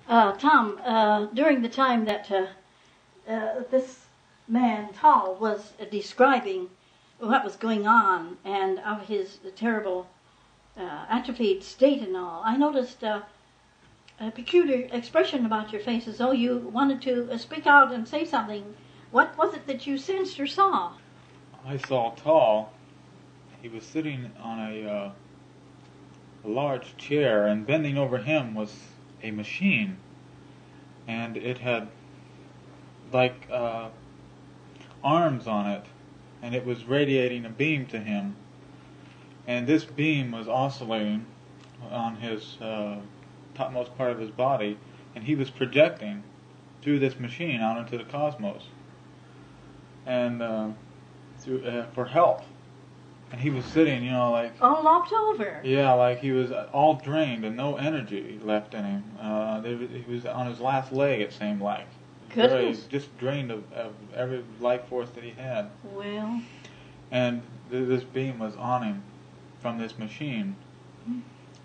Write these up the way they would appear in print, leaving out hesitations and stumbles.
Tom, during the time that this man, Tal, was describing what was going on and of his terrible atrophied state and all, I noticed a peculiar expression about your face as though you wanted to speak out and say something. What was it that you sensed or saw? I saw Tal. He was sitting on a large chair, and bending over him was a machine, and it had like arms on it, and it was radiating a beam to him, and this beam was oscillating on his topmost part of his body, and he was projecting through this machine out into the cosmos, and for help. And he was sitting, like... All lopped over. Yeah, like he was all drained and no energy left in him. He was on his last leg, it seemed like. Goodness. Just drained of every life force that he had. Well. And this beam was on him from this machine.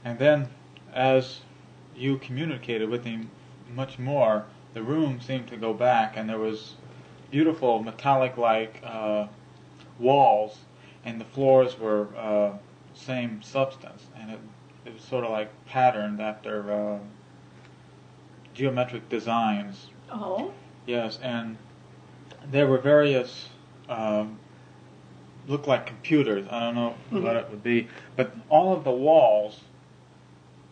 And then, as you communicated with him much more, the room seemed to go back, and there was beautiful metallic-like walls, and the floors were same substance, and it was sort of like patterned after geometric designs. Oh. Yes, and there were various looked like computers. I don't know what it would be, but all of the walls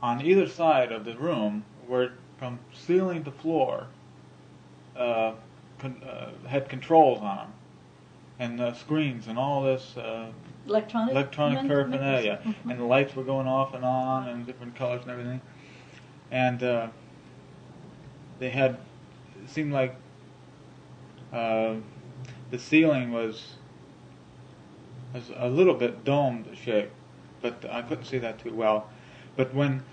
on either side of the room were from ceiling to floor had controls on them, and screens and all this electronic paraphernalia, and the lights were going off and on, and different colors and everything, and they had, it seemed like the ceiling was a little bit domed shape, but I couldn't see that too well. But when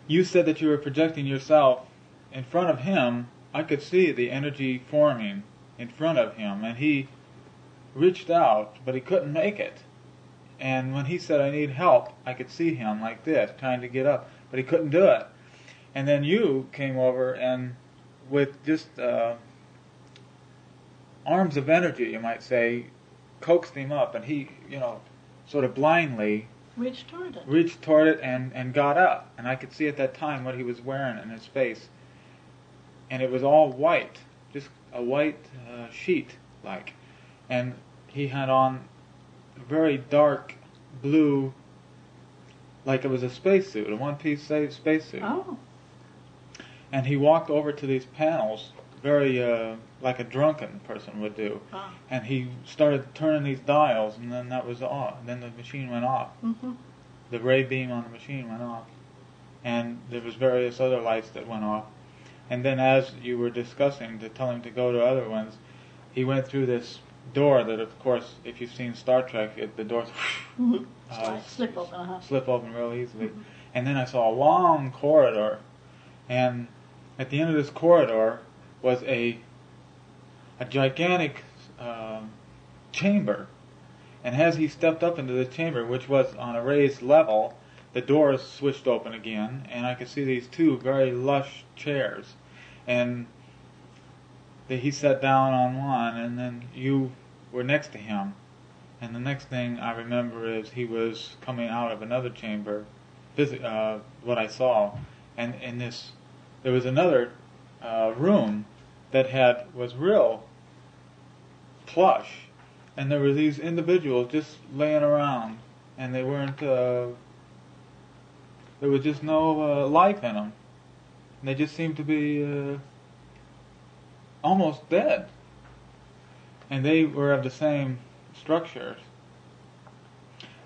you said that you were projecting yourself in front of him, I could see the energy forming in front of him, and he reached out, but he couldn't make it. And when he said, "I need help," I could see him like this, trying to get up, but he couldn't do it. And then you came over and with just arms of energy, you might say, coaxed him up, and he, sort of blindly reached toward it and got up. And I could see at that time what he was wearing in his face. And it was all white, just a white sheet, like. And he had on a very dark blue, like it was a spacesuit, a one-piece spacesuit. Oh. And he walked over to these panels, very like a drunken person would do. Oh. And he started turning these dials, and then that was off. And then the machine went off. The ray beam on the machine went off. And there was various other lights that went off. And then as you were discussing to tell him to go to other ones, he went through this door that, of course, if you've seen Star Trek, the doors slip open. Slip open real easily. And then I saw a long corridor, and at the end of this corridor was a gigantic chamber. And as he stepped up into the chamber, which was on a raised level, the doors switched open again, and I could see these two very lush chairs. And he sat down on one, and then you were next to him. And the next thing I remember is he was coming out of another chamber, what I saw. And in this, there was another room that was real plush. And there were these individuals just laying around, and they weren't, there was just no life in them. And they just seemed to be almost dead. And they were of the same structures.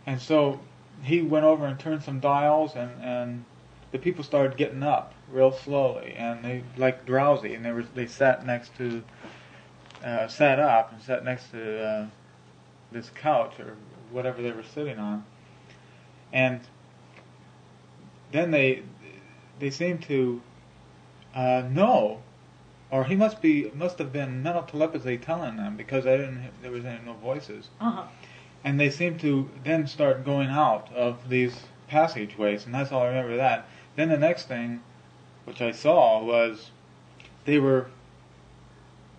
And so he went over and turned some dials, and the people started getting up real slowly, and they like drowsy, and they sat next to sat up and sat next to this couch or whatever they were sitting on. And then they seemed to know, or he must have been mental telepathy telling them, because there was no voices. And they seemed to then start going out of these passageways, and that's all I remember that. Then the next thing which I saw, was they were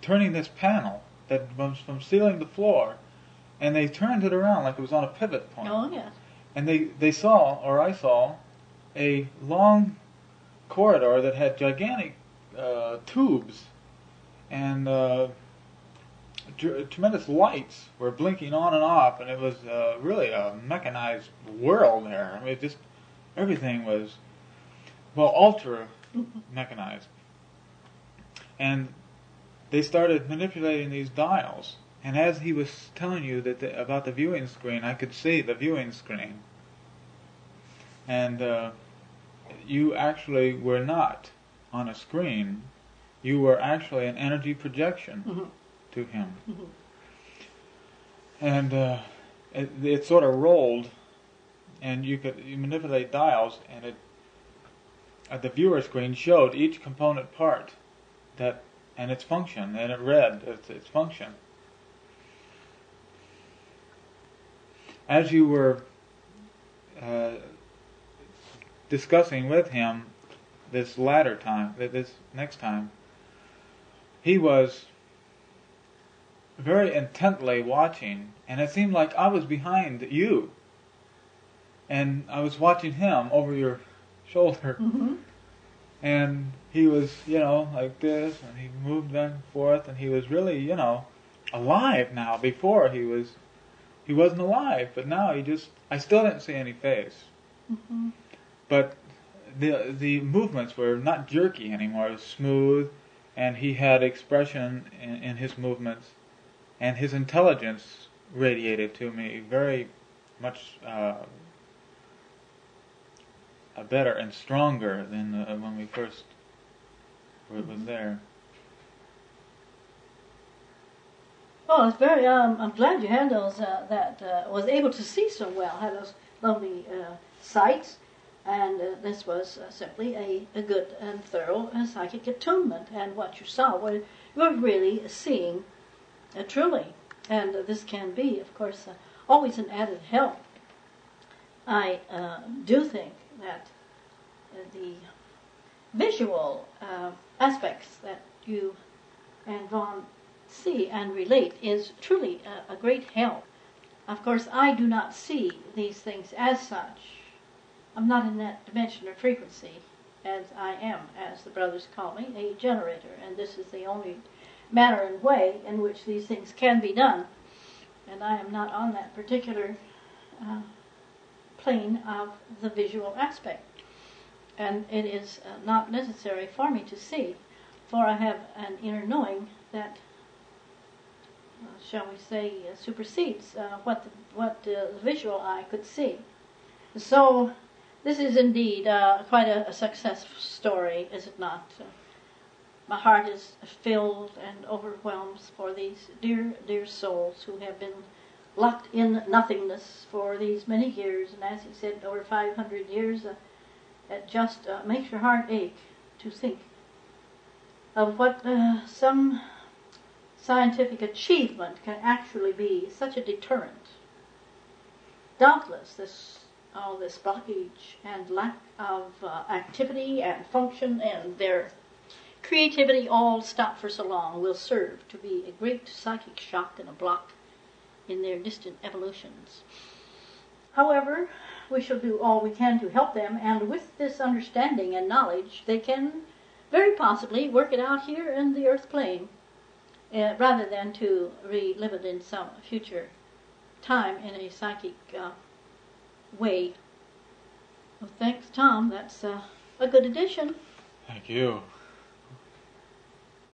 turning this panel that was from ceiling to floor, and they turned it around like it was on a pivot point. Oh, yes. And they saw, or I saw, a long corridor that had gigantic tubes, and tremendous lights were blinking on and off, and it was really a mechanized world there. I mean, just everything was, well, ultra mechanized. And they started manipulating these dials. And as he was telling you about the viewing screen, I could see the viewing screen. And you actually were not on a screen. You were actually an energy projection to him. And it sort of rolled, and you manipulate dials, and it the viewer screen showed each component part and its function, and it read its function. As you were discussing with him this next time, he was very intently watching, and it seemed like I was behind you, and I was watching him over your shoulder, and he was, like this, and he moved back and forth, and he was really, alive now. Before he wasn't alive, but now I still didn't see any face. But the movements were not jerky anymore. It was smooth, and he had expression in his movements, and his intelligence radiated to me very much better and stronger than when we first was there. Well, it's very. I'm glad you had those. Was able to see so well. Had those lovely sights, and this was simply a good and thorough psychic attunement. And what you saw, you were really seeing truly. And this can be, of course, always an added help. I do think that the visual aspects that you and Vaughn see and relate is truly a great help. Of course, I do not see these things as such. I'm not in that dimension or frequency as I am, as the brothers call me, a generator, and this is the only manner and way in which these things can be done. And I am not on that particular plane of the visual aspect. And it is not necessary for me to see, for I have an inner knowing that, shall we say, supersedes what the visual eye could see. So this is indeed quite a success story, is it not? My heart is filled and overwhelmed for these dear, dear souls who have been locked in nothingness for these many years, and as he said, over 500 years. It just makes your heart ache to think of what some scientific achievement can actually be such a deterrent. Doubtless, this blockage and lack of activity and function and their creativity all stopped for so long will serve to be a great psychic shock and a block in their distant evolutions. However, we shall do all we can to help them, and with this understanding and knowledge, they can very possibly work it out here in the earth plane, rather than to relive it in some future time in a psychic way. Well, thanks, Tom. That's a good addition. Thank you.